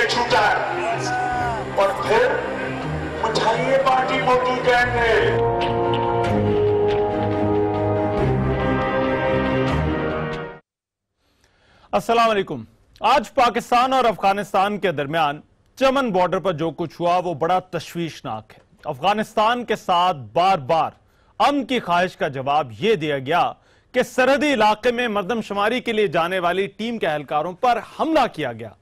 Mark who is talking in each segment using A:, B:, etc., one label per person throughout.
A: छूटा और फिर उठाइए पार्टी मोटी कहेंगे।
B: अस्सलाम वालेकुम। आज पाकिस्तान और अफगानिस्तान के दरमियान चमन बॉर्डर पर जो कुछ हुआ वो बड़ा तशवीशनाक है। अफगानिस्तान के साथ बार बार अमन की ख्वाहिश का जवाब यह दिया गया कि सरहदी इलाके में मर्दमशुमारी के लिए जाने वाली टीम के एहलकारों पर हमला किया गया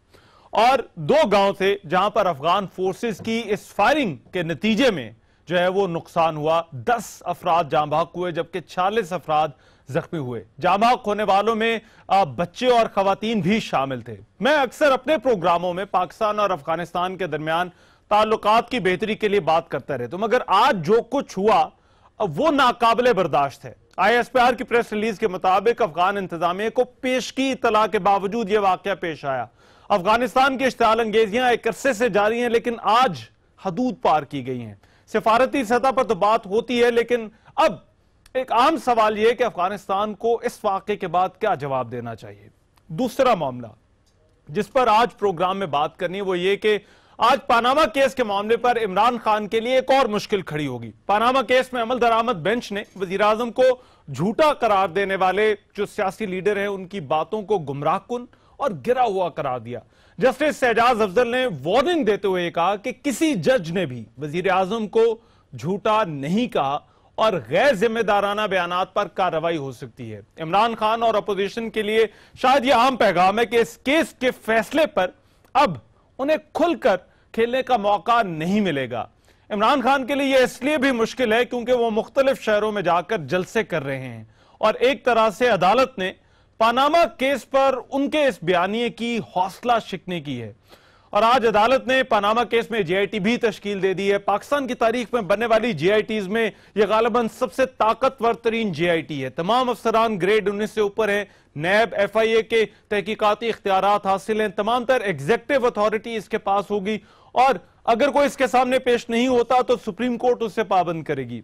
B: और 2 गांव थे जहां पर अफगान फोर्सेस की इस फायरिंग के नतीजे में जो है वो नुकसान हुआ। 10 अफराद जाँ बहक हुए जबकि 40 अफराद जख्मी हुए। जाँ बहक होने वालों में बच्चे और खवातीन भी शामिल थे। मैं अक्सर अपने प्रोग्रामों में पाकिस्तान और अफगानिस्तान के दरमियान ताल्लुकात की बेहतरी के लिए बात करता रहता हूं, मगर आज जो कुछ हुआ वो नाकाबिले बर्दाश्त है। ISPR की प्रेस रिलीज के मुताबिक अफगान इंतजामिया को पेशगी इत्तला के बावजूद यह वाकया पेश आया। अफगानिस्तान की इश्तिआल अंगेजियां एक अरसे से जारी हैं, लेकिन आज हदूद पार की गई हैं। सिफारती सतह पर तो बात होती है, लेकिन अब एक आम सवाल यह है कि अफगानिस्तान को इस वाकये के बाद क्या जवाब देना चाहिए। दूसरा मामला जिस पर आज प्रोग्राम में बात करनी है वो ये कि आज पानामा केस के मामले पर इमरान खान के लिए एक और मुश्किल खड़ी होगी। पानामा केस में अमल दरामद बेंच ने वजीर आजम को झूठा करार देने वाले जो सियासी लीडर हैं उनकी बातों को गुमराहकुन और गिरा हुआ करार दिया। जस्टिस एजाज अफजल ने वार्निंग देते हुए कहा कि किसी जज ने भी वजीर आजम को झूठा नहीं कहा और गैर जिम्मेदाराना बयानात पर कार्रवाई हो सकती है। इमरान खान और अपोजिशन के लिए शायद यह आम पैगाम है कि इस केस के फैसले पर अब उन्हें खुलकर खेलने का मौका नहीं मिलेगा। इमरान खान के लिए यह इसलिए भी मुश्किल है क्योंकि वो मुख्तलिफ शहरों में जाकर जलसे कर रहे हैं और एक तरह से अदालत ने पानामा केस पर उनके इस बयानिए की हौसला शिकने की है। और आज अदालत ने पानामा केस में JIT भी तश्कील दे दी है। पाकिस्तान की तारीख में बनने वाली JITs में यह गालिबन सबसे ताकतवर तरीन JIT है। तमाम अफसरान ग्रेड 19 से ऊपर है। नैब FIA के तहकीकाती इख्तियारात हासिल हैं। तमाम तर एग्जेक्टिव अथॉरिटी इसके पास होगी और अगर कोई इसके सामने पेश नहीं होता तो सुप्रीम कोर्ट उससे पाबंद करेगी।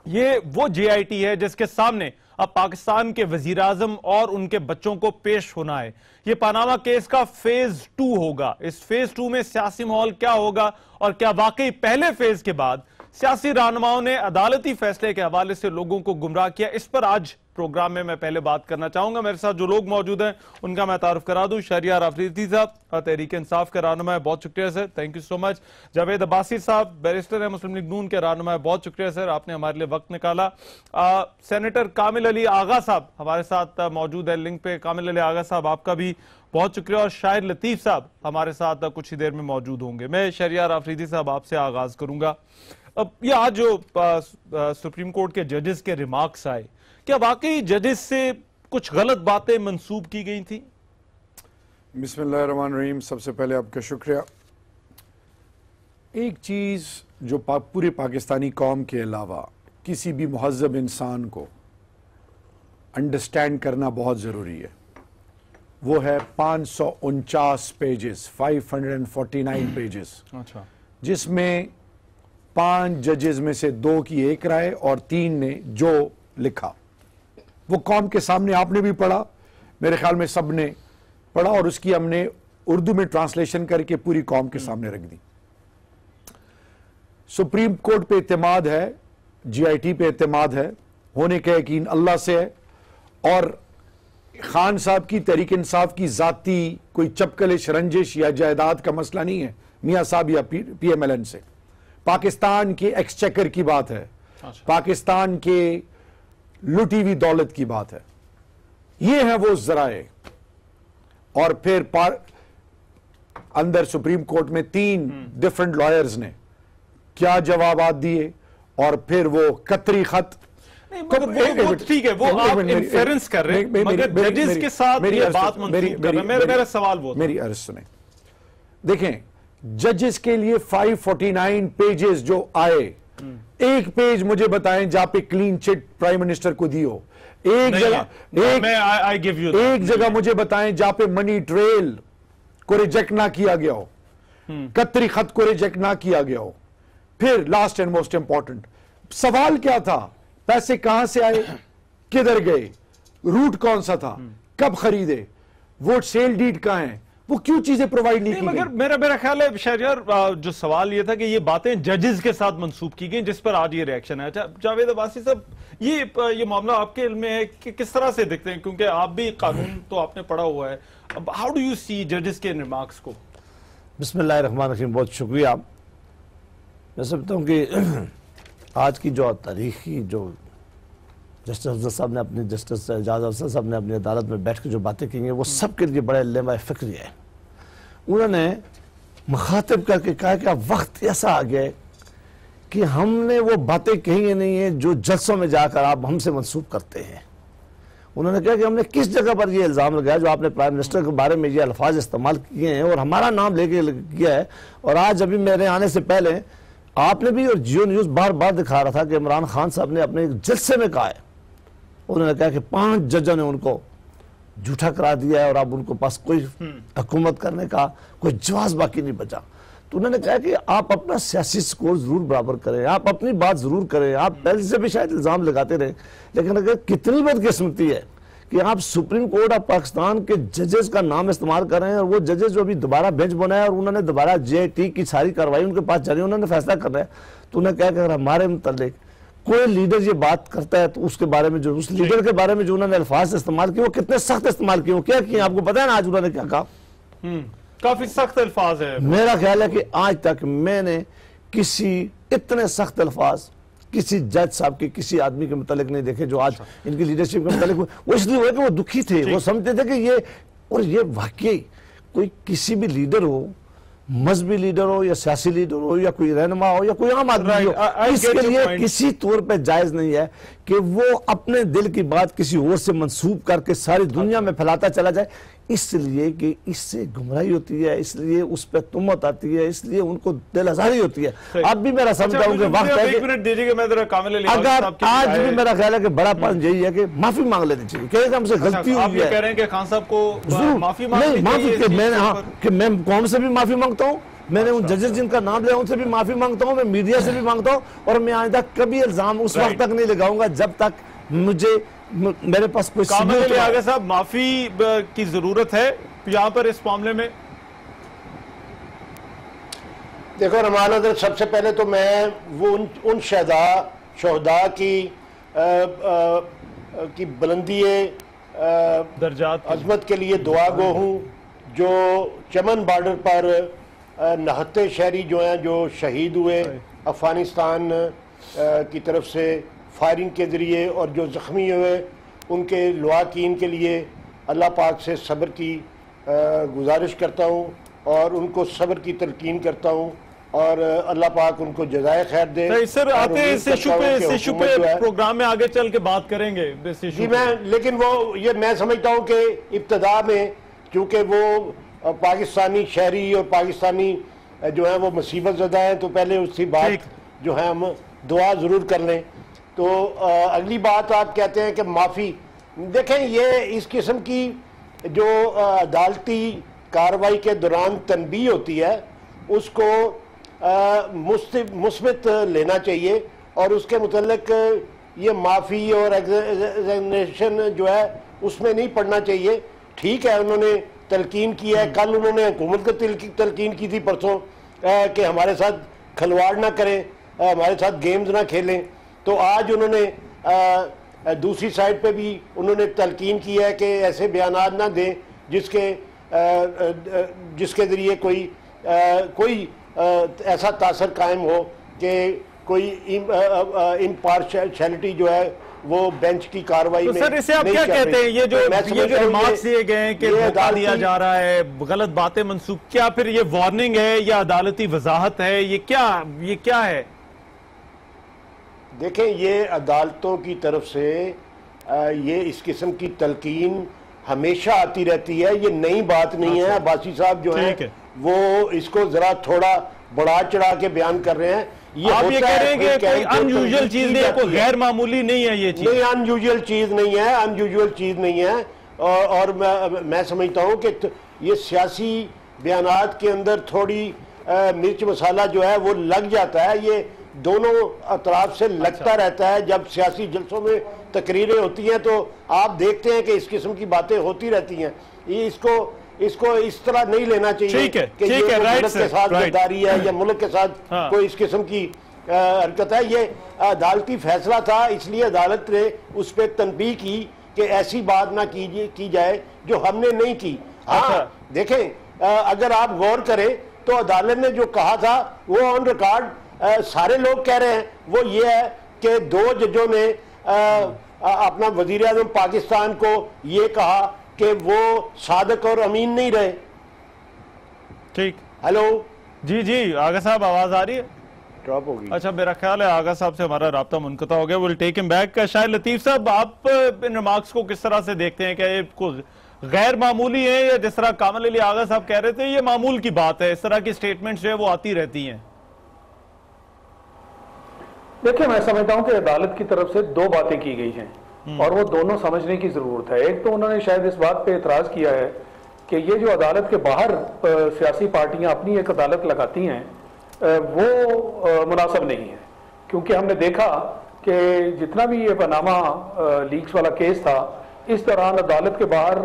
B: ये वो JIT है जिसके सामने अब पाकिस्तान के वजीर आजम और उनके बच्चों को पेश होना है। यह पानामा केस का फेज 2 होगा। इस फेज 2 में सियासी माहौल क्या होगा और क्या वाकई पहले फेज के बाद सियासी रहनुमाओं ने अदालती फैसले के हवाले से लोगों को गुमराह किया, इस पर आज प्रोग्राम में मैं पहले बात करना चाहूंगा। मेरे साथ जो लोग मौजूद हैं उनका मैं तारुफ करा दूं। शहरियार आफरीदी साहब तहरीक इंसाफ के रहनुमा है, बहुत शुक्रिया sir, thank you so much. Javed Abbasi साहब बैरिस्टर है, मुस्लिम लीग नून के रहनुमा है, बहुत शुक्रिया सर, आपने हमारे लिए वक्त निकाला। सेनेटर कामिल अली आगा साहब हमारे साथ मौजूद है लिंक पे। कामिल अली आगा साहब आपका भी बहुत शुक्रिया। और शाहिद लतीफ साहब हमारे साथ कुछ ही देर में मौजूद होंगे। मैं शहरियार आफरीदी साहब आपसे आगाज करूंगा। अब ये आज जो सुप्रीम कोर्ट के जजेस के रिमार्क्स आए, क्या वाकई जजेस से कुछ गलत बातें मंसूब की गई थी?
C: बिस्मिल्लाहिर्रहमानिर्रहीम। सबसे पहले आपका शुक्रिया। एक चीज़ जो पूरे पाकिस्तानी कौम के अलावा किसी भी मुहज़्ज़ब इंसान को अंडरस्टैंड करना बहुत ज़रूरी है, वो है 549 पेजेस, 549 पेजेस,
B: अच्छा,
C: जिसमें 5 जजेस में से 2 की एक राय और 3 ने जो लिखा वो कौम के सामने आपने भी पढ़ा, मेरे ख्याल में सब ने पढ़ा और उसकी हमने उर्दू में ट्रांसलेशन करके पूरी कौम के सामने रख दी। सुप्रीम कोर्ट पे एतमाद है, JIT पे एतमाद है, होने का यकीन अल्लाह से है और खान साहब की तहरीक इंसाफ की जाती कोई चपकलिश रंजिश या जायदाद का मसला नहीं है मियाँ साहब या PMLN से। पाकिस्तान के एक्सचेकर की बात है, पाकिस्तान के लुटी हुई दौलत की बात है। ये है वो जराए। और फिर अंदर सुप्रीम कोर्ट में 3 डिफरेंट लॉयर्स ने क्या जवाबात दिए और फिर वो कतरी खत।
B: वो ठीक है, वो आप इंफेरेंस कर रहे हैं, मगर जजेस के साथ ये बात मंसूब कर रहे हैं। मेरा सवाल वो
C: मेरी अर्ज सुने। देखें, जजेस के लिए 549 पेजेस जो आए, एक पेज मुझे बताएं जहां पे क्लीन चिट प्राइम मिनिस्टर को दी हो। एक जगह मुझे बताएं जहां पे मनी ट्रेल को रिजेक्ट ना किया गया हो, कतरी खत को रिजेक्ट ना किया गया हो। फिर लास्ट एंड मोस्ट इंपॉर्टेंट सवाल क्या था, पैसे कहां से आए, किधर गए, रूट कौन सा था, कब खरीदे, वोट सेल डीड कहां है, वो क्यों चीजें प्रोवाइड नहीं की
B: मगर
C: गई?
B: मेरा ख्याल है शहरियार, जो सवाल ये था कि ये बातें जजेस के साथ मंसूब की गई, जिस पर आज ये रिएक्शन है। जावेद अब्बासी साहब, ये मामला आपके इल्म में है कि किस तरह से देखते हैं, क्योंकि आप भी कानून तो आपने पढ़ा हुआ है, अब हाउ डू यू सी जजेस के रिमार्क्स को?
D: बिस्मिल्लाहिर्रहमानिर्रहीम, बहुत शुक्रिया। मैं समझता हूँ कि आज की जो तारीखी जो जस्टिस अफजल साहब ने अपनी जस्टिस एजाज अफजल साहब ने अपनी अदालत में बैठ के जो बातें की हैं वो सबके लिए बड़ा लेमा फिक्री है। उन्होंने मुखातिब करके कहा कि अब वक्त ऐसा आ गया है कि हमने वो बातें कही नहीं है जो जलसों में जाकर आप हमसे मंसूब करते हैं। उन्होंने कहा कि हमने किस जगह पर ये इल्ज़ाम लगाया जो आपने प्राइम मिनिस्टर के बारे में ये अल्फाज इस्तेमाल किए हैं और हमारा नाम लेके किया है। और आज अभी मेरे आने से पहले आपने भी और जियो न्यूज़ बार बार दिखा रहा था कि इमरान खान साहब ने अपने एक जलसे में कहा है, उन्होंने कहा कि 5 जजों ने उनको झूठा करा दिया है और अब उनको पास कोई हुकूमत करने का कोई जवाब बाकी नहीं बचा। तो उन्होंने कहा कि आप अपना सियासी स्कोर जरूर बराबर करें, आप अपनी बात जरूर करें, आप पहले से भी शायद इल्ज़ाम लगाते रहे, लेकिन अगर कितनी बदकिस्मती है कि आप सुप्रीम कोर्ट ऑफ पाकिस्तान के जजेस का नाम इस्तेमाल कर रहे हैं और वो जजेस जो अभी दोबारा बेंच बनाया और उन्होंने दोबारा JIT की सारी कार्रवाई उनके पास जा रही है, उन्होंने फैसला करना है। तो उन्होंने कहा कि अगर हमारे मुतालिक कोई लीडर ये बात करता है तो उसके बारे में जो उस लीडर के बारे में जो उन्होंने अल्फाज इस्तेमाल किए वो कितने सख्त इस्तेमाल किए, क्या किए आपको पता है ना आज उन्होंने क्या कहा?
B: काफी सख्त अल्फाज है।
D: मेरा ख्याल है कि आज तक मैंने किसी इतने सख्त अल्फाज किसी जज साहब के किसी आदमी के मुतालिक नहीं देखे जो आज इनकी लीडरशिप के मुतालिक वो इसलिए हुए कि वो दुखी थे, वो समझते थे कि ये और ये वाकई कोई किसी भी लीडर हो, मजहबी लीडर हो या सियासी लीडर हो या कोई रहनुमा हो या कोई आम आदमी हो, इसके लिए किसी तौर पे जायज नहीं है कि वो अपने दिल की बात किसी और से मंसूब करके सारी दुनिया में फैलाता चला जाए, इसलिए कि इससे गुमराही होती है, इसलिए उस पर तुमत आती है, इसलिए उनको दिल आजारी होती है। अब भी मेरा समझता हूँ कि वक्त है कि अगर आज भी मेरा ख्याल है कि बड़ापन यही है कि माफी मांग लेनी चाहिए, कहेगा हमसे गलती हुई है।
B: कह रहे हैं कि खान साहब को माफी
D: मैं कौन से भी माफी मांगता हूँ, मैंने उन जजेस जिनका नाम लिया उनसे भी माफी मांगता हूँ, मैं मीडिया से भी मांगता हूँ और मैं आइंदा कभी इल्जाम उस वक्त तक नहीं लगाऊंगा जब तक मुझे मेरे पास कोई
B: आगे साहब माफी की जरूरत है यहाँ पर इस मामले में।
E: देखो रमान हज़रत, सबसे पहले तो मैं वो उन शहदा की बुलंदी
B: दर्जात
E: अजमत के लिए दुआ गो हूँ जो चमन बॉर्डर पर 69 शहरी जो हैं जो शहीद हुए अफगानिस्तान की तरफ से फायरिंग के ज़रिए और जो ज़ख्मी हुए उनके लवाकीन के लिए अल्लाह पाक से सब्र की गुजारिश करता हूँ और उनको सब्र की तलकीन करता हूँ और अल्लाह पाक उनको जज़ाए खैर दे।
B: सर आते हैं इस इशू पे प्रोग्राम में आगे चल के बात करेंगे
E: जी मैं, लेकिन वो ये मैं समझता हूँ कि इब्तदा में चूँकि वो पाकिस्तानी शहरी और पाकिस्तानी जो है वो मुसीबत ज़दा हैं तो पहले उसकी बात जो है हम दुआ ज़रूर कर लें। तो अगली बात आप कहते हैं कि माफ़ी, देखें ये इस किस्म की जो अदालती कार्रवाई के दौरान तनबीह होती है उसको मुस्बित लेना चाहिए और उसके मुतल्लिक ये माफ़ी और एग्जामिनेशन जो है उसमें नहीं पढ़ना चाहिए। ठीक है, उन्होंने तलकीन की है, कल उन्होंने हुकूमत को तलकीन की थी परसों कि हमारे साथ खिलवाड़ ना करें, हमारे साथ गेम्स ना खेलें, तो आज उन्होंने दूसरी साइड पे भी उन्होंने तलकीन की है कि ऐसे बयानात ना दें जिसके ज़रिए कोई ऐसा तासर कायम हो कि कोई इम्पार्शियलिटी जो है वो बेंच की कार्रवाई में।
B: सर इसे आप क्या कहते हैं, ये जो रिमार्क्स दिए गए हैं कि धोखा दिया जा रहा है, गलत बातें मंसूब, क्या फिर ये वार्निंग है या अदालती वजाहत है, ये क्या है?
E: देखें ये अदालतों की तरफ से ये इस किस्म की तलकीन हमेशा आती रहती है, ये नई बात नहीं है। अब्बासी साहब जो है वो इसको जरा थोड़ा बढ़ा चढ़ा के बयान कर रहे हैं।
B: आप ये कह रहे हैं कि कोई अनयूजुअल चीज नहीं है, कोई गैर मामूली नहीं है, ये चीज
E: नहीं अनयूजुअल चीज नहीं है, अनयूजुअल चीज नहीं है। और मैं समझता हूँ कि ये सियासी बयानात के अंदर थोड़ी मिर्च मसाला जो है वो लग जाता है, ये दोनों अतराफ से लगता रहता है। जब सियासी जलसों में तकरीरें होती हैं तो आप देखते हैं कि इस किस्म की बातें होती रहती हैं। ये इसको इस तरह नहीं लेना चाहिए कि ये मुल्क के साथ गद्दारी है या मुल्क के साथ कोई इस किस्म की हरकत है। ये अदालती फैसला था, इसलिए अदालत ने उस पर तनबीह की कि ऐसी बात ना की जाए जो हमने नहीं की। हाँ देखें, अगर आप गौर करें तो अदालत ने जो कहा था वो ऑन रिकॉर्ड सारे लोग कह रहे हैं, वो ये है कि 2 जजों ने अपना वजीर आज़म पाकिस्तान को ये कहा कि वो सादिक और अमीन नहीं रहे।
B: ठीक,
E: हेलो
B: जी आगा साहब, आवाज आ रही है?
E: ड्रॉप होगी।
B: अच्छा, मेरा ख्याल है आगा साहब से हमारा राब्ता मुनक़ता हो गया। Will take him back. शायद लतीफ साहब, आप इन रिमार्क्स को किस तरह से देखते हैं? क्या ये कुछ गैर मामूली है या जिस तरह कामिल अली आगा साहब कह रहे थे ये मामूल की बात है, इस तरह की स्टेटमेंट्स जो है वो आती रहती हैं?
F: देखिए, मैं समझता हूं कि अदालत की तरफ से 2 बातें की गई हैं और वो दोनों समझने की जरूरत है। एक तो उन्होंने शायद इस बात पे एतराज किया है कि ये जो अदालत के बाहर सियासी पार्टियां अपनी एक अदालत लगाती हैं वो मुनासिब नहीं है, क्योंकि हमने देखा कि जितना भी ये पनामा लीक्स वाला केस था, इस दौरान अदालत के बाहर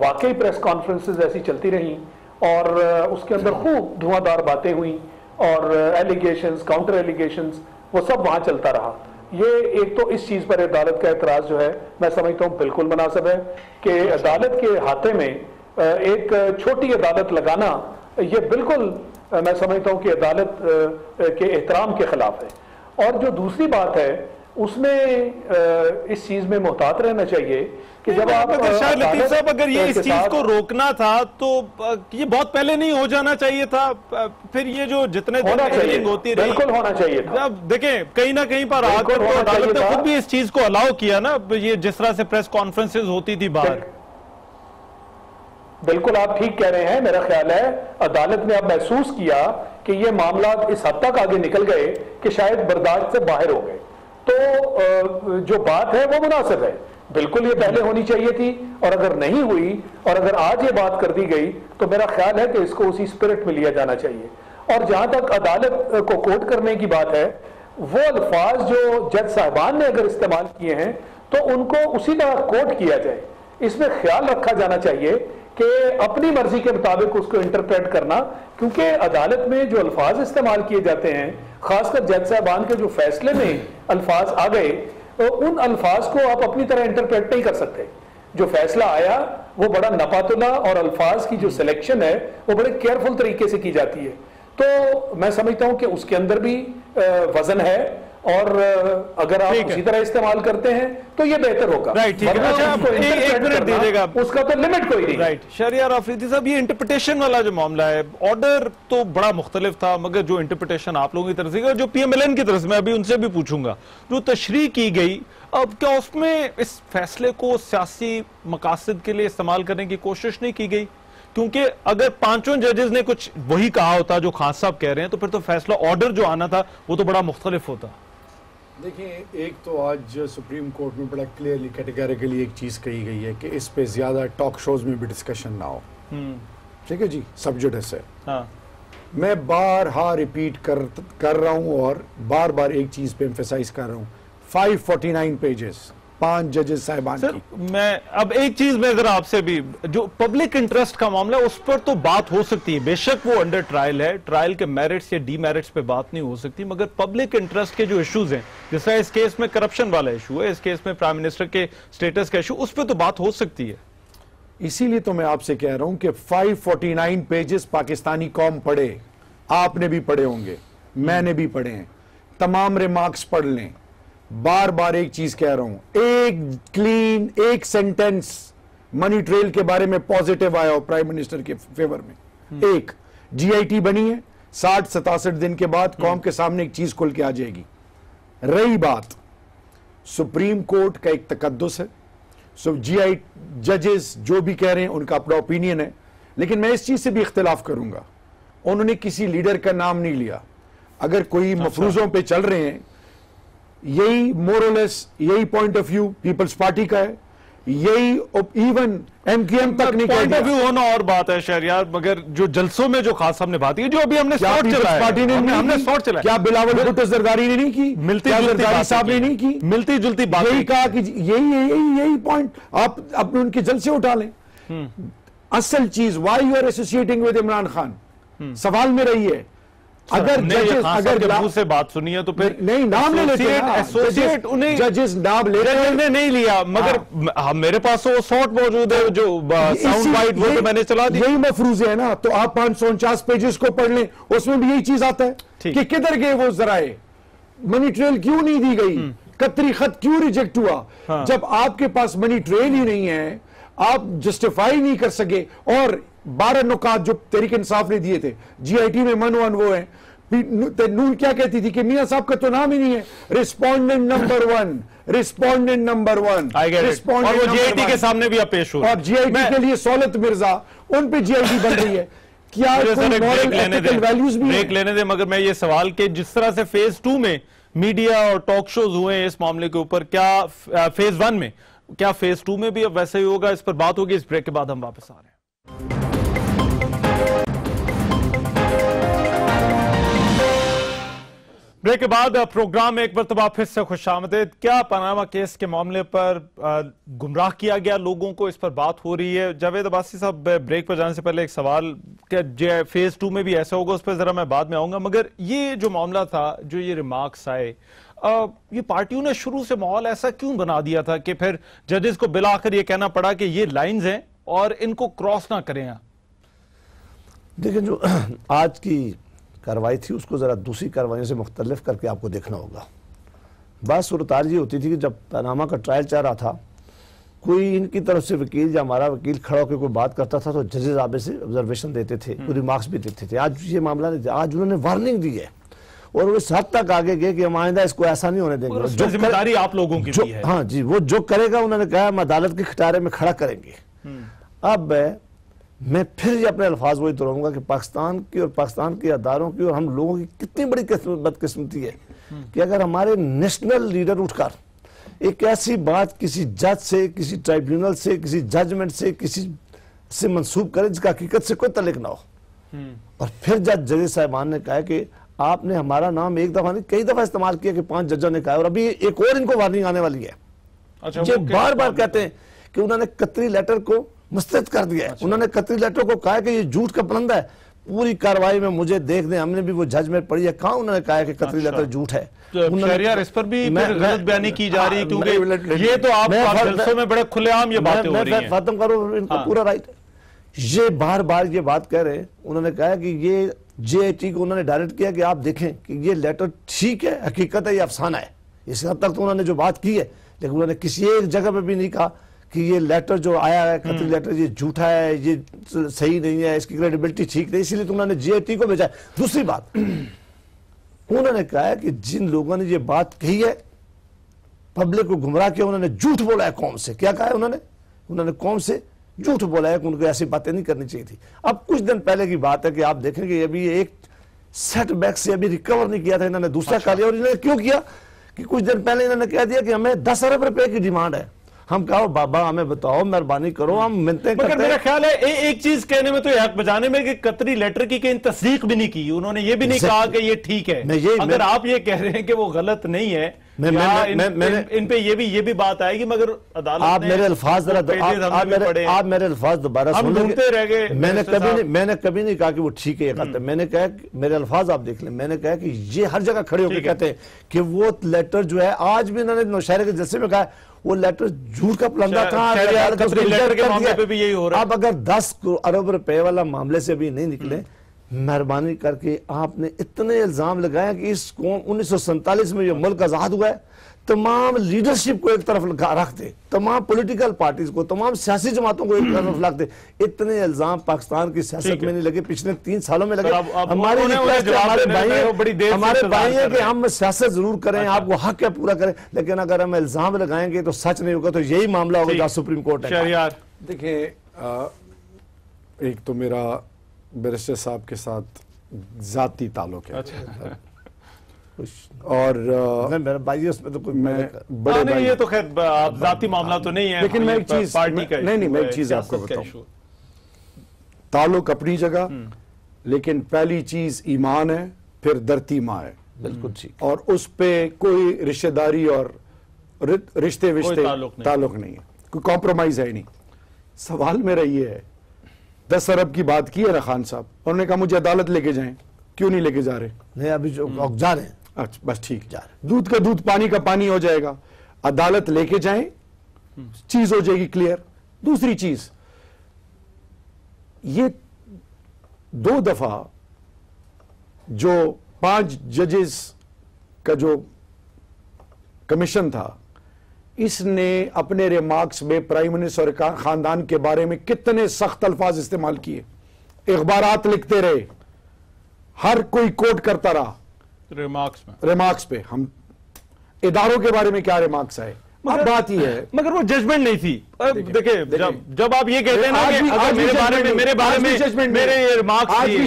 F: वाकई प्रेस कॉन्फ्रेंसेस ऐसी चलती रहीं और उसके अंदर खूब धुआंधार बातें हुई और एलिगेशंस, काउंटर एलिगेशंस, वो सब वहां चलता रहा। ये एक तो इस चीज पर अदालत का एतराज जो है मैं समझता हूं बिल्कुल मुनासिब है कि अदालत के हाथे में एक छोटी अदालत लगाना ये बिल्कुल मैं समझता हूं कि अदालत के एहतराम के खिलाफ है। और जो दूसरी बात है उसमें इस चीज में मोहतात रहना चाहिए कि जब आप
B: शायद लतीफ साहब अगर ये इस चीज को रोकना था तो ये बहुत पहले नहीं हो जाना चाहिए था। फिर ये जो जितने दिन होती रही,
F: बिल्कुल होना चाहिए था।
B: अब देखें कहीं ना कहीं पर आकर तो अदालत ने खुद भी इस चीज को अलाउ किया ना, ये जिस तरह से प्रेस कॉन्फ्रेंसेज होती थी बाहर।
F: बिल्कुल आप ठीक कह रहे हैं। मेरा ख्याल है अदालत ने अब महसूस किया कि ये मामला इस हद तक आगे निकल गए कि शायद बर्दाश्त से बाहर हो गए, तो जो बात है वो मुनासिब है। बिल्कुल ये पहले होनी चाहिए थी और अगर नहीं हुई और अगर आज ये बात कर दी गई तो मेरा ख्याल है कि इसको उसी स्पिरिट में लिया जाना चाहिए। और जहां तक अदालत को कोट करने की बात है, वो अल्फाज जो जज साहिबान ने अगर इस्तेमाल किए हैं तो उनको उसी तरह कोट किया जाए। इसमें ख्याल रखा जाना चाहिए कि अपनी मर्जी के मुताबिक उसको इंटरप्रेट करना, क्योंकि अदालत में जो अल्फाज इस्तेमाल किए जाते हैं, खासकर जज साहबान के जो फैसले में अल्फाज आ गए, तो उन अल्फाज को आप अपनी तरह इंटरप्रेट नहीं कर सकते। जो फैसला आया वो बड़ा नपातुला और अल्फाज की जो सिलेक्शन है वो बड़े केयरफुल तरीके से की जाती है। तो मैं समझता हूं कि उसके अंदर भी वजन है और अगर आप उसी तरह इस्तेमाल करते हैं तो ये बेहतर होगा।
B: राइट, ठीक है। अच्छा, एक मिनट दीजिएगा,
F: उसका तो लिमिट कोई नहीं।
B: राइट, शहरियार आफरीदी साहब, ये इंटरप्रिटेशन वाला जो मामला है, ऑर्डर तो बड़ा मुख्तलिफ था, मगर जो इंटरप्रिटेशन आप लोगों की तरफ से, जो PMLN की तरफ से, मैं अभी उनसे भी पूछूंगा, जो तशरीह की गई, अब क्या उसमें इस फैसले को सियासी मकासद के लिए इस्तेमाल करने की कोशिश नहीं की गई? क्योंकि अगर 5 जजेस ने कुछ वही कहा होता जो खान साहब कह रहे हैं, तो फिर तो फैसला, ऑर्डर जो आना था वो तो बड़ा मुख्तलिफ होता।
C: देखिए, एक तो आज सुप्रीम कोर्ट में बड़ा क्लियरली कैटेगरिकली एक चीज़ कही गई है कि इस पे ज़्यादा टॉक शोज में भी डिस्कशन ना हो। ठीक है जी, सब जुडिस है।
B: हाँ।
C: मैं बारहा रिपीट कर रहा हूँ और बार बार एक चीज़ पे एम्फेसाइज कर रहा हूँ, 549 पेजेस, 5 जजेस साहिबान की।
B: मैं अब एक चीज में अगर आपसे भी, जो पब्लिक इंटरेस्ट का मामला है उस पर तो बात हो सकती है, बेशक वो अंडर ट्रायल है, ट्रायल के मेरिट्स या डीमेरिट्स पे बात नहीं हो सकती, मगर पब्लिक इंटरेस्ट के जो इश्यूज हैं, जैसा इस केस में करप्शन वाला इशू है, इस केस में प्राइम मिनिस्टर के स्टेटस का इशू, उस पर तो बात हो सकती है।
C: इसीलिए तो मैं आपसे कह रहा हूं कि 549 पेजेस पाकिस्तानी कौम पढ़े, आपने भी पढ़े होंगे, मैंने भी पढ़े हैं, तमाम रिमार्क्स पढ़ लें। बार बार एक चीज कह रहा हूं, एक क्लीन एक सेंटेंस मनी ट्रेल के बारे में पॉजिटिव आया हो प्राइम मिनिस्टर के फेवर में, एक GIT बनी है, 60-67 दिन के बाद कौम के सामने एक चीज खुल के आ जाएगी। रही बात सुप्रीम कोर्ट का एक तकद्दुस है, GI जजेस जो भी कह रहे हैं उनका अपना ओपिनियन है, लेकिन मैं इस चीज से भी इख्तिलाफ करूंगा, उन्होंने किसी लीडर का नाम नहीं लिया। अगर कोई मफरूजों पे चल रहे हैं, यही मोरलेस, यही point of view Peoples Party का है, यही इवन MQM तक नहीं,
B: पॉइंट ऑफ व्यू होना और बात है शहरियार, मगर जो जलसों में जो खास साहब ने बात की, जो अभी हमने शॉर्ट चलाया,
C: पार्टी ने
B: हमने शॉर्ट चलाया,
C: क्या बिलावल भुट्टो जरदारी ने नहीं की,
B: मिलती जुलती
C: साहब ने नहीं की,
B: मिलती जुलती बात,
C: यही कहा कि यही पॉइंट आप अपने उनके जलसे उठा लें। असल चीज why you are associating with Imran Khan, सवाल में रही है। अगर जजेस अगर
B: मुंह से बात सुनी है तो फिर
C: नहीं नाम ले लेते हैं,
B: एसोसिएट उन्हें
C: जजेस नाम ले लेते हैं,
B: नहीं लिया, मगर मेरे पास वो शॉर्ट मौजूद है जो साउंड बाइट, वो तो मैंने चला दी।
C: यही मफरूज है ना, तो आप 549 पेजेस को पढ़ लें, उसमें भी यही चीज आता है कि किधर गए वो जराए, मनी ट्रेल क्यों नहीं दी गई, कतरी खत क्यों रिजेक्ट हुआ। जब आपके पास मनी ट्रेल ही नहीं है, आप जस्टिफाई नहीं कर सके, और 12 नुकात जो तहरीक इंसाफ ने दिए थे, जीआईटी में मन वो है, नून क्या कहती थी कि मियां साहब का तो नाम ही नहीं है, रिस्पोंडेंट नंबर 1, रिस्पोंडेंट नंबर 1,
B: और वो जीआईटी के सामने भी पेश हुआ,
C: और जीआईटी के लिए सौलत मिर्जा, उन पे जीआईटी बन रही है। क्या
B: ब्रेक लेने दे, मगर मैं ये सवाल कि जिस तरह से फेज 2 में मीडिया और टॉक शोज हुए हैं इस मामले के ऊपर, क्या फेज 1 में, क्या फेज 2 में भी अब वैसे ही होगा? इस पर बात होगी। इस ब्रेक के बाद हम वापस आ रहे हैं। ब्रेक के बाद प्रोग्राम में एक मरतबा फिर से खुशामदीद। क्या पनामा केस के मामले पर गुमराह किया गया लोगों को, इस पर बात हो रही है। जावेद अब्बासी साहब, ब्रेक पर जाने से पहले एक सवाल, क्या फेज 2 में भी ऐसा होगा? उस पर जरा मैं बाद में आऊंगा, मगर ये जो मामला था, जो ये रिमार्क्स आए, ये पार्टियों ने शुरू से माहौल ऐसा क्यों बना दिया था कि फिर जजेस को बिलाखिर ये कहना पड़ा कि ये लाइंस हैं और इनको क्रॉस ना करें?
D: देखिए, जो आज की कार्रवाई थी उसको ज़रा दूसरी कार्रवाइयों से मुख्तलिफ करके आपको देखना होगा। बात सूरत ये होती थी कि जब पनामा का ट्रायल चल रहा था, कोई इनकी तरफ से वकील या हमारा वकील खड़ा होकर कोई बात करता था तो जजेस आगे से ऑब्जर्वेशन देते थे, कोई रिमार्क्स भी देते थे। आज ये मामला नहीं था, आज उन्होंने वार्निंग दी है और वो इस हद तक आगे गए कि हम आइंदा इसको ऐसा नहीं होने देंगे।
B: जो जिम्मेदारी आप लोगों की भी है।
D: हाँ जी, वो जो करेगा उन्होंने कहा हम अदालत के खटारे में खड़ा करेंगे। अब मैं फिर ये अपने अल्फाज वही दोहराऊंगा कि पाकिस्तान की और पाकिस्तान के अदारों की और हम लोगों की कितनी बड़ी बदकिस्मती है कि अगर हमारे नेशनल लीडर उठकर एक ऐसी बात किसी जज से, किसी ट्राइब्यूनल से, किसी जजमेंट से, किसी से मंसूब करे जिसका हकीकत से कोई तल्लुक ना हो, और फिर जज साहिबान ने कहा कि आपने हमारा नाम एक दफा नहीं कई दफा इस्तेमाल किया कि 5 जजों ने कहा, और अभी एक और इनको वार्निंग आने वाली है।
B: अच्छा,
D: ये बार बार कहते हैं कि उन्होंने कतरी लेटर को मुस्तरद कर दिया है। अच्छा। उन्होंने कतरी लेटर को कहा कि ये झूठ का पलंदा है। पूरी कार्रवाई में मुझे देख दें, हमने भी वो जजमेंट पढ़ी है, कहां उन्होंने कहा है कि कतरी लेटर झूठ है।
B: यार इस पर भी गलत बयानी की जा रही है, क्योंकि ये तो आप जलसों में बड़े खुलेआम ये बातें हो रही हैं।
D: खत्म करो, इनका पूरा राइट है। ये बार बार ये बात कह रहे हैं। उन्होंने कहा कि ये जेआईटी को उन्होंने डायरेक्ट किया कि आप देखें कि ये लेटर ठीक है, हकीकत है, ये अफसाना है। इस हद तक तो उन्होंने जो बात की है, लेकिन उन्होंने किसी एक जगह पे भी नहीं कहा कि ये लेटर जो आया है, कतरी लेटर, ये झूठा है, ये सही नहीं है, इसकी क्रेडिबिलिटी ठीक नहीं, इसीलिए तो उन्होंने जेआईटी को भेजा है। दूसरी बात, उन्होंने कहा है कि जिन लोगों ने ये बात कही है, पब्लिक को गुमराह किया, उन्होंने झूठ बोला है कौम से। क्या कहा है उन्होंने कौम से झूठ बोला है कि उनको ऐसी बातें नहीं करनी चाहिए थी। अब कुछ दिन पहले की बात है कि आप देखेंगे अभी एक सेटबैक से अभी रिकवर नहीं किया था इन्होंने, दूसरा कर लिया। और इन्होंने क्यों किया कि कुछ दिन पहले इन्होंने कह दिया कि हमें 10 अरब रुपए की डिमांड है। हम कहो बाबा हमें बताओ, मेहरबानी करो, हम मिलते
B: मगर मेरा ख्याल है एक चीज कहने में तो हक बजाने में कि कतरी लेटर की कहीं तस्दीक भी नहीं की, उन्होंने ये भी नहीं कहा कि ये ठीक है। अगर आप ये कह रहे हैं कि वो गलत नहीं है, इन पे ये भी बात आएगी, मगर अदालत
D: आप मेरे अल्फाज आप मेरे अल्फाज दोबारा सुन
B: रह गए।
D: मैंने कभी नहीं कहा कि वो ठीक है, ये मैंने कहा, मेरे अल्फाज आप देख लें, मैंने कहा कि ये हर जगह खड़े होकर कहते हैं कि वो लेटर जो है, आज भी इन्होंने नौशहरे के जलसे में कहा वो लेटर झूठ का पलंदा था। अब अगर 10 अरब रुपए वाला मामले से अभी नहीं निकले, मेहरबानी करके आपने इतने इल्जाम लगाए कि इस 1947 में ये मुल्क आजाद हुआ है, तमाम लीडरशिप को एक तरफ रख दे, तमाम पॉलिटिकल पार्टीज को, तमाम सियासी जमातों को एक तरफ रख दे। इतने इल्जाम पाकिस्तान की सियासत में नहीं लगे, पिछले 3 सालों में लगे। हमारे भाई है कि हम सियासत जरूर करें, आपको हक है पूरा करें, लेकिन अगर हम इल्जाम लगाएंगे तो सच नहीं होगा। तो यही मामला होगा जहां सुप्रीम कोर्ट है।
C: देखिए, एक तो मेरा बैरिस्टर साहब के साथ जाती ताल्लुक है। अच्छा। और
D: मेरा भाई उसमें तो कोई
C: मैं बड़े
B: नहीं, ये तो खैर जाती मामला तो नहीं है,
C: लेकिन मैं एक चीज
B: पार्टी का
C: नहीं मैं एक चीज आपको बताऊं, ताल्लुक अपनी जगह, लेकिन पहली चीज ईमान है, फिर धरती माँ है।
D: बिल्कुल ठीक।
C: और उस पे कोई रिश्तेदारी और रिश्ते ताल्लुक नहीं है, कोई कॉम्प्रोमाइज है नहीं। सवाल मेरा ये है 10 अरब की बात की है ना खान साहब, उन्होंने कहा मुझे अदालत लेके जाएं, क्यों नहीं लेके जा रहे?
D: नहीं, अभी जो जा रहे हैं।
C: अच्छा बस ठीक, दूध का दूध पानी का पानी हो जाएगा, अदालत लेके जाएं, चीज हो जाएगी क्लियर। दूसरी चीज, ये 2 दफा जो 5 जजेस का जो कमीशन था, इसने अपने रिमार्क्स में प्राइम मिनिस्टर और खानदान के बारे में कितने सख्त अल्फाज इस्तेमाल किए, अखबारात लिखते रहे, हर कोई कोट करता रहा रिमार्क्स पे। हम इदारों के बारे में क्या रिमार्क्स आए, अब बात ही है,
B: मगर वो जजमेंट नहीं थी। देखिए जब आप ये कहते हैं ना कि अगर मेरे बारे में मेरे ये रिमार्क्स नहीं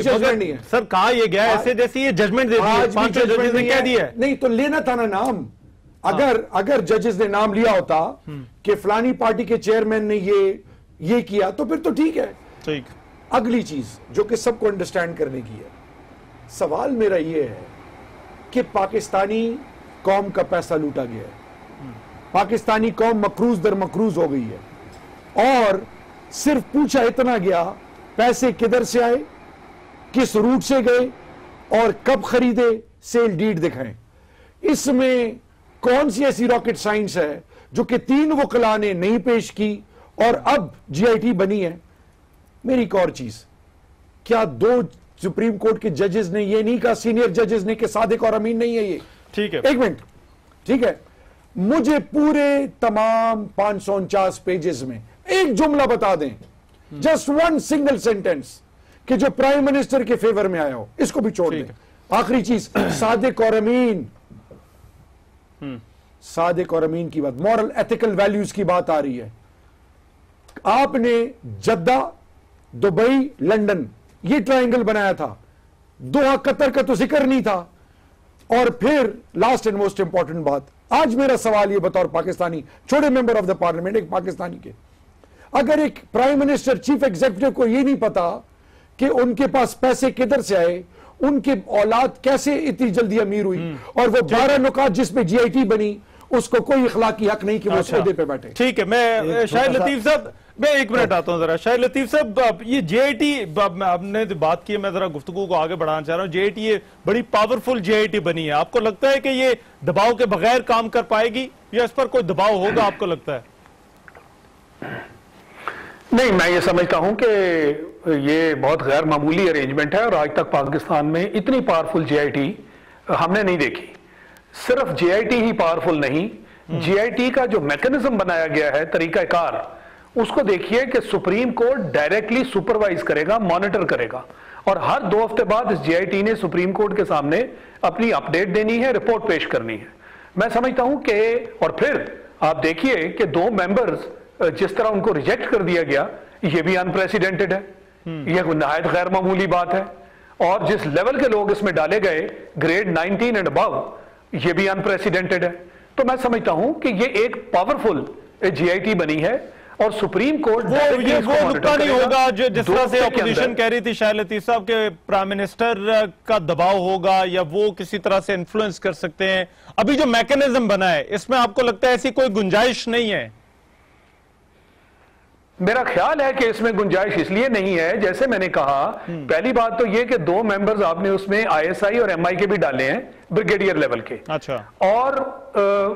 B: है, सर कहा ये गया ऐसे जैसे ये जजमेंट दे दिया, 5 जजेस ने कह दिया।
C: नहीं तो लेना था ना नाम, अगर जजेस ने नाम लिया होता कि फलानी पार्टी के चेयरमैन ने ये किया तो फिर तो ठीक है।
B: ठीक।
C: अगली चीज जो कि सबको अंडरस्टैंड करने की है, सवाल मेरा ये है कि पाकिस्तानी कौम का पैसा लूटा गया है, पाकिस्तानी कौम मकरूज दर मकरूज हो गई है, और सिर्फ पूछा इतना गया पैसे किधर से आए, किस रूट से गए और कब खरीदे, सेल डीड दिखाएं। इसमें कौन सी ऐसी रॉकेट साइंस है जो कि 3 वकला ने नहीं पेश की और अब जीआईटी बनी है। मेरी एक और चीज, क्या 2 सुप्रीम कोर्ट के जजेस ने ये नहीं कहा, सीनियर जजेस ने, कि सादिक और अमीन नहीं है ये?
B: ठीक है,
C: 1 मिनट, ठीक है, मुझे पूरे तमाम 549 पेजेस में एक जुमला बता दें, जस्ट 1 सिंगल सेंटेंस कि जो प्राइम मिनिस्टर के फेवर में आया हो, इसको भी छोड़ दें। आखिरी चीज, सादिक और अमीन, सादिक और अमीन की बात, मॉरल एथिकल वैल्यूज की बात आ रही है। आपने जद्दा, दुबई, लंदन ये ट्रायंगल बनाया था, दोहा कतर का तो जिक्र नहीं था। और फिर लास्ट एंड मोस्ट इंपॉर्टेंट बात, आज मेरा सवाल ये बतौर पाकिस्तानी छोटे मेंबर ऑफ द पार्लियामेंट, एक पाकिस्तानी के, अगर एक प्राइम मिनिस्टर चीफ एग्जीक्यूटिव को ये नहीं पता कि उनके पास पैसे किधर से आए, उनके औलाद कैसे इतनी जल्दी अमीर हुई, और वो 12 नुकात जिसपे जीआईटी बनी, उसको कोई इखलाकी हक नहीं कि वो सौदे पे बैठे।
B: ठीक है, मैं शाहिद लतीफ साहब, मैं 1 मिनट आता हूं जरा। शाहिद लतीफ साहब, ये जेआईटी आपने बात की है, मैं जरा गुफ्तगू को आगे बढ़ाना चाह रहा हूं। जेआईटी ये बड़ी पावरफुल जेआईटी बनी है, आपको लगता है कि ये दबाव के बगैर काम कर पाएगी या इस पर कोई दबाव होगा, आपको लगता है?
F: नहीं, मैं ये समझता हूं कि ये बहुत गैर मामूली अरेंजमेंट है और आज तक पाकिस्तान में इतनी पावरफुल जेआईटी हमने नहीं देखी। सिर्फ जेआईटी ही पावरफुल नहीं, जेआईटी का जो मैकेनिज्म बनाया गया है, तरीकाकार, उसको देखिए कि सुप्रीम कोर्ट डायरेक्टली सुपरवाइज करेगा, मॉनिटर करेगा, और हर 2 हफ्ते बाद इस जेआईटी ने सुप्रीम कोर्ट के सामने अपनी अपडेट देनी है, रिपोर्ट पेश करनी है। मैं समझता हूं कि, और फिर आप देखिए कि 2 मेंबर्स जिस तरह उनको रिजेक्ट कर दिया गया, यह भी अनप्रेसिडेंटेड है, यह नहायत गैर मामूली बात है। और जिस लेवल के लोग इसमें डाले गए, ग्रेड 19 एंड अबव, यह भी अनप्रेसिडेंटेड है। तो मैं समझता हूं कि यह एक पावरफुल जीआईटी बनी है और सुप्रीम कोर्ट
B: वो नुकता नहीं होगा जो जिस तरह से अपोजिशन कह रही थी शाहिद लतीफ साहब के प्राइम मिनिस्टर का दबाव होगा या वो किसी तरह से इन्फ्लुएंस कर सकते हैं। अभी जो मैकेनिज्म बना है इसमें आपको लगता है ऐसी कोई गुंजाइश नहीं है?
F: मेरा ख्याल है कि इसमें गुंजाइश इसलिए नहीं है, जैसे मैंने कहा, पहली बात तो यह कि 2 मेंबर्स आपने उसमें आईएसआई और एमआई के भी डाले हैं, ब्रिगेडियर लेवल के।
B: अच्छा।
F: और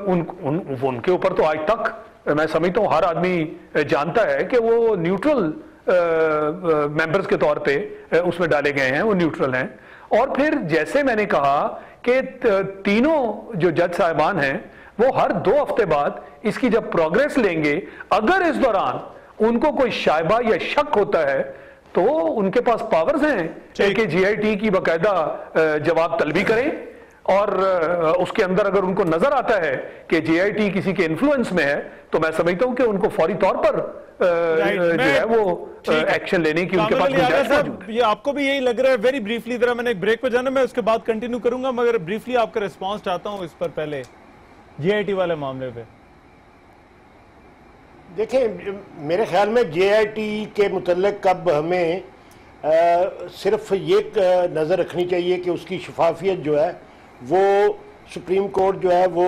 F: उनके ऊपर तो आज तक मैं समझता हूं हर आदमी जानता है कि वो न्यूट्रल मेंबर्स के तौर पे उसमें डाले गए हैं, वो न्यूट्रल हैं। और फिर जैसे मैंने कहा कि तीनों जो जज साहिबान हैं वो हर 2 हफ्ते बाद इसकी जब प्रोग्रेस लेंगे, अगर इस दौरान उनको कोई शायबा या शक होता है तो उनके पास पावर्स हैं कि जीआईटी की बाकायदा जवाब तलबी करें, और उसके अंदर अगर उनको नजर आता है कि जीआईटी किसी के इन्फ्लुएंस में है तो मैं समझता हूं कि उनको फौरी तौर पर जो है वो एक्शन लेने की उनके पास गुंजाइश मौजूद है।
B: ये आपको भी यही लग रहा है? वेरी ब्रीफली, जरा मैंने एक ब्रेक पे जाना, मैं उसके बाद कंटिन्यू करूंगा, मगर ब्रीफली आपका रिस्पॉन्स चाहता हूं इस पर पहले, जीआईटी वाले मामले पे।
E: देखें, मेरे ख्याल में जेआईटी के मुतल्लिक अब हमें सिर्फ ये नज़र रखनी चाहिए कि उसकी शफाफियत जो है वो सुप्रीम कोर्ट जो है वो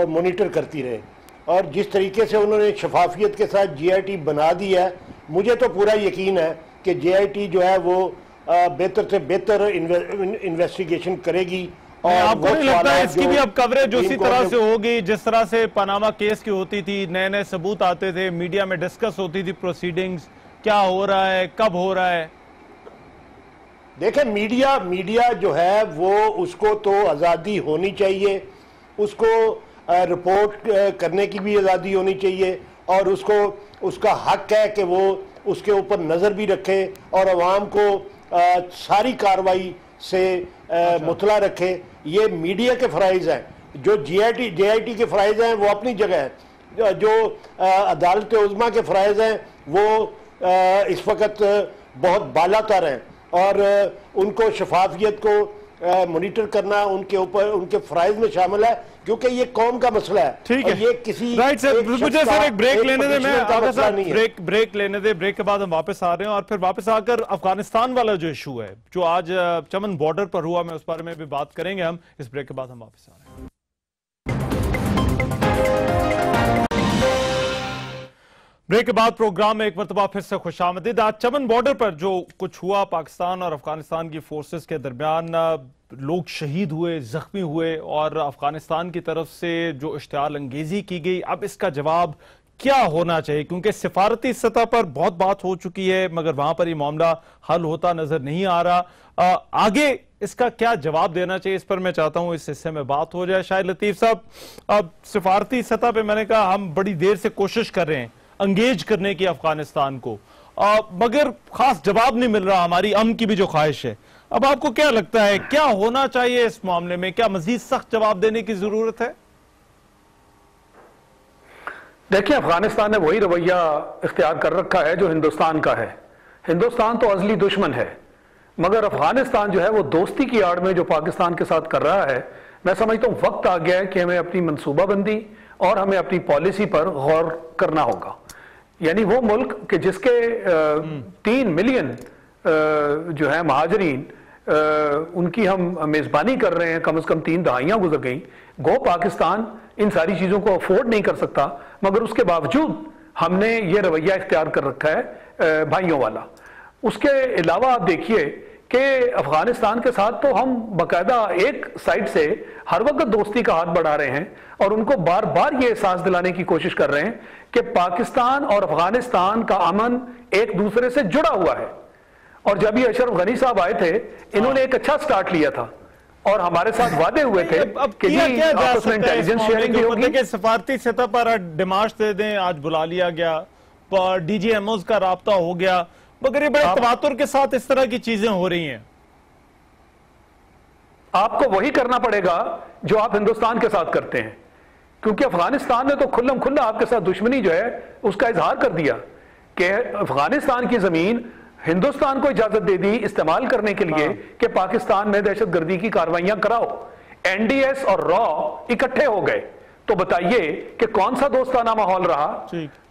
E: मॉनिटर करती रहे। और जिस तरीके से उन्होंने शफाफियत के साथ जीआईटी बना दी है, मुझे तो पूरा यकीन है कि JIT जो है वो बेहतर से बेहतर इन्वेस्टिगेशन करेगी। और
B: आपको नहीं लगता है इसकी भी अब कवरेज उसी तरह से होगी जिस तरह से पनामा केस की होती थी, नए नए सबूत आते थे, मीडिया में डिस्कस होती थी प्रोसीडिंग्स, क्या हो रहा है, कब हो रहा है?
E: देखें, मीडिया जो है वो उसको तो आज़ादी होनी चाहिए, उसको रिपोर्ट करने की भी आज़ादी होनी चाहिए, और उसको उसका हक है कि वो उसके ऊपर नज़र भी रखे और अवाम को सारी कार्रवाई से मुतला रखे। ये मीडिया के फ़राइज़ हैं। जो JIT के फ़राइज़ हैं वो अपनी जगह है, जो अदालत उज़्मा के फ़राइज़ हैं वो इस वक्त बहुत बालातर हैं, और उनको शफाफियत को मॉनिटर करना उनके ऊपर उनके फ़राइज़ में शामिल है, क्योंकि ये कौम का मसला है।
B: ठीक है,
E: ये किसी
B: राइट सर, मुझे सर एक ब्रेक लेने दे, मैं आगे साहब ब्रेक लेने दे, ब्रेक के बाद हम वापस आ रहे हैं और फिर वापस आकर अफगानिस्तान वाला जो इशू है जो आज चमन बॉर्डर पर हुआ, मैं उस बारे में भी बात करेंगे हम। इस ब्रेक के बाद हम वापस आ रहे हैं। ब्रेक के बाद प्रोग्राम में एक मरतबा फिर से खुशामदीद। आज चमन बॉर्डर पर जो कुछ हुआ, पाकिस्तान और अफगानिस्तान की फोर्सेस के दरमियान लोग शहीद हुए, जख्मी हुए, और अफगानिस्तान की तरफ से जो इश्तियाल अंगेजी की गई, अब इसका जवाब क्या होना चाहिए? क्योंकि सिफारती सतह पर बहुत बात हो चुकी है मगर वहां पर ये मामला हल होता नजर नहीं आ रहा। आगे इसका क्या जवाब देना चाहिए, इस पर मैं चाहता हूं इस हिस्से में बात हो जाए। शायद लतीफ साहब, अब सिफारती सतह पर मैंने कहा हम बड़ी देर से कोशिश कर रहे हैं अंगेज करने की अफगानिस्तान को, मगर खास जवाब नहीं मिल रहा हमारी अमन की भी जो ख्वाहिश है। अब आपको क्या लगता है क्या होना चाहिए इस मामले में? क्या मजीद सख्त जवाब देने की जरूरत है?
F: देखिए, अफगानिस्तान ने वही रवैया इख्तियार कर रखा है जो हिंदुस्तान का है। हिंदुस्तान तो अजली दुश्मन है, मगर अफगानिस्तान जो है वो दोस्ती की आड़ में जो पाकिस्तान के साथ कर रहा है, मैं समझता हूं वक्त आ गया है कि हमें अपनी मनसूबाबंदी और हमें अपनी पॉलिसी पर गौर करना होगा। यानी वो मुल्क कि जिसके 3 मिलियन जो है महाजरीन, उनकी हम मेज़बानी कर रहे हैं, कम से कम 3 दहाइयां गुजर गई। गो पाकिस्तान इन सारी चीज़ों को अफोर्ड नहीं कर सकता, मगर उसके बावजूद हमने ये रवैया इख्तियार कर रखा है भाइयों वाला। उसके अलावा आप देखिए कि अफगानिस्तान के साथ तो हम बाकायदा एक साइड से हर वक्त दोस्ती का हाथ बढ़ा रहे हैं और उनको बार बार ये एहसास दिलाने की कोशिश कर रहे हैं कि पाकिस्तान और अफगानिस्तान का अमन एक दूसरे से जुड़ा हुआ है। और जब ये अशरफ गनी साहब आए थे, इन्होंने एक अच्छा स्टार्ट लिया था और हमारे साथ वादे हुए थे कि जी आपस में इंटेलिजेंस शेयरिंग भी होगी।
B: सफारती सतह पर डिमांड दे दें, आज बुला लिया गया, DGMOs का राब्ता हो गया, मगर ये बड़े तवातुर के साथ इस तरह की चीजें हो रही हैं।
F: आपको वही करना पड़ेगा जो आप हिंदुस्तान के साथ करते हैं, क्योंकि अफगानिस्तान ने तो खुल्लम खुल्ला आपके साथ दुश्मनी जो है उसका इजहार कर दिया कि अफगानिस्तान की जमीन हिंदुस्तान को इजाजत दे दी इस्तेमाल करने के लिए कि पाकिस्तान में दहशतगर्दी की कार्रवाइयां कराओ। NDS और रॉ इकट्ठे हो गए, तो बताइए कि कौन सा दोस्ताना माहौल रहा?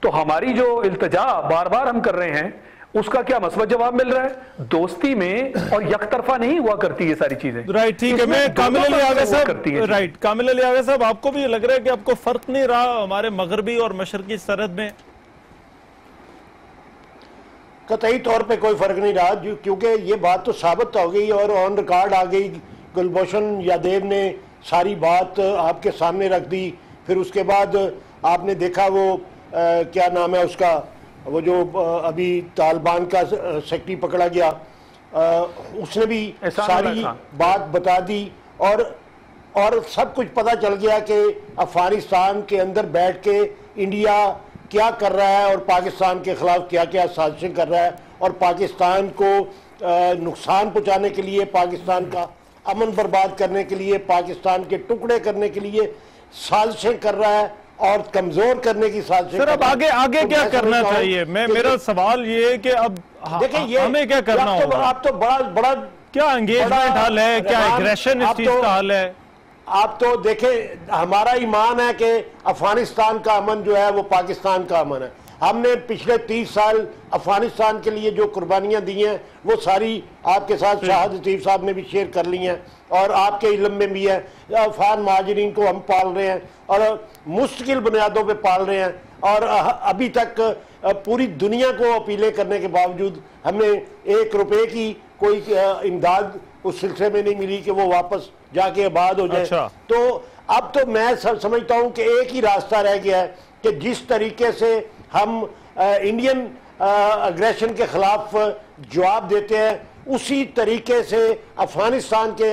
F: तो हमारी जो इल्तिजा बार बार हम कर रहे हैं उसका क्या मस्बत जवाब मिल रहा है? दोस्ती में और यकतरफा नहीं हुआ करती ये सारी चीजें।
B: राइट, ठीक है। मैं कामिल अली आगा साहब, राइट, कामिल अली आगा साहब, आपको भी लग रहा है कि आपको फर्क नहीं रहा हमारे मगरबी और मशरकी सरहद में?
E: कतई तौर पे कोई फर्क नहीं रहा, क्योंकि ये बात तो साबित हो गई और ऑन रिकॉर्ड आ गई। गुलभूषण यादव ने सारी बात आपके सामने रख दी। फिर उसके बाद आपने देखा वो क्या नाम है उसका, वो जो अभी तालिबान का सेक्रेटरी पकड़ा गया, उसने भी सारी बात बता दी और सब कुछ पता चल गया कि अफगानिस्तान के अंदर बैठ के इंडिया क्या कर रहा है और पाकिस्तान के खिलाफ क्या क्या साजिशें कर रहा है, और पाकिस्तान को नुकसान पहुंचाने के लिए, पाकिस्तान का अमन बर्बाद करने के लिए, पाकिस्तान के टुकड़े करने के लिए साजिशें कर रहा है और कमजोर करने की साजिशें।
B: सर, अब आगे क्या करना चाहिए? मेरा सवाल ये है कि अब देखिए हमें क्या करना होगा?
E: आप तो बड़ा
B: क्या एंगेजमेंट हल है, क्या एग्रेशन इस चीज का हल है?
E: आप तो देखें, हमारा ईमान है कि अफगानिस्तान का अमन जो है वो पाकिस्तान का अमन है, हमने पिछले 30 साल अफगानिस्तान के लिए जो कुर्बानियां दी हैं वो सारी आपके साथ शाहिद लतीफ़ साहब ने भी शेयर कर ली हैं और आपके इल्म में भी है। अफगान महाजरीन को हम पाल रहे हैं और मुस्तकिल बुनियादों पे पाल रहे हैं और अभी तक पूरी दुनिया को अपीलें करने के बावजूद हमें 1 रुपए की कोई इमदाद उस सिलसिले में नहीं मिली कि वो वापस जाके आबाद हो जाए।
B: अच्छा।
E: तो अब तो मैं समझता हूँ कि एक ही रास्ता रह गया है कि जिस तरीके से हम इंडियन अग्रेशन के खिलाफ जवाब देते हैं उसी तरीके से अफगानिस्तान के